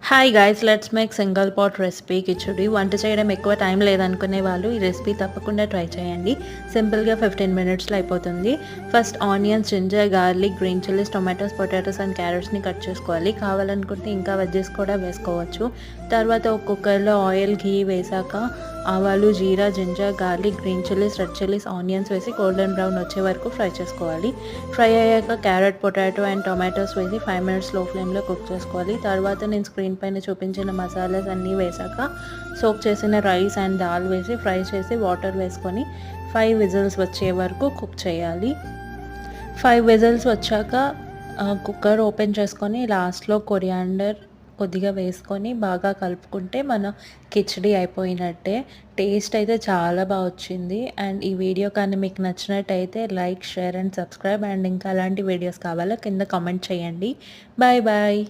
Hi guys, let's make single pot recipe khichdi. వంట చేయడం ఎక్కువ టైం లేదనుకునే వాళ్ళు ఈ రెసిపీ తప్పకుండా ట్రై చేయండి. సింపుల్గా 15 మినిట్స్లో అయిపోతుంది. First onions, ginger, garlic, green chillies, tomatoes, potatoes and క్యారెట్స్ని కట్ చేసుకోవాలి. కావాలనుకుంటే ఇంకా వెజ్జెస్ కూడా వేసుకోవచ్చు. తర్వాత ఒక కుక్కర్లో ఆయిల్, ఘీ వేసాక ఆవాలు, జీరా, ginger, garlic, green chillies, red chillies, onions వేసి గోల్డెన్ బ్రౌన్ వచ్చే వరకు ఫ్రై చేసుకోవాలి. ఫ్రై అయ్యాక క్యారెట్, పొటాటో అండ్ టొమాటోస్ వేసి 5 మినిట్స్ లో ఫ్లేమ్లో కుక్ చేసుకోవాలి. తర్వాత నేను స్క్రీన్ పైన చూపించిన మసాలాస్ అన్నీ వేసాక సోక్ చేసిన రైస్ అండ్ దాల్ వేసి ఫ్రై చేసి వాటర్ వేసుకొని 5 విజిల్స్ వచ్చే వరకు కుక్ చేయాలి. 5 విజిల్స్ వచ్చాక కుక్కర్ ఓపెన్ చేసుకొని లాస్ట్లో కొరియాండర్ కొద్దిగా వేసుకొని బాగా కలుపుకుంటే మన కిచడీ అయిపోయినట్టే. టేస్ట్ అయితే చాలా బాగా వచ్చింది. అండ్ ఈ వీడియో కానీ మీకు నచ్చినట్టయితే like, share and subscribe. And ఇంకా అలాంటి వీడియోస్ కావాలో కింద కామెంట్ చేయండి. Bye bye.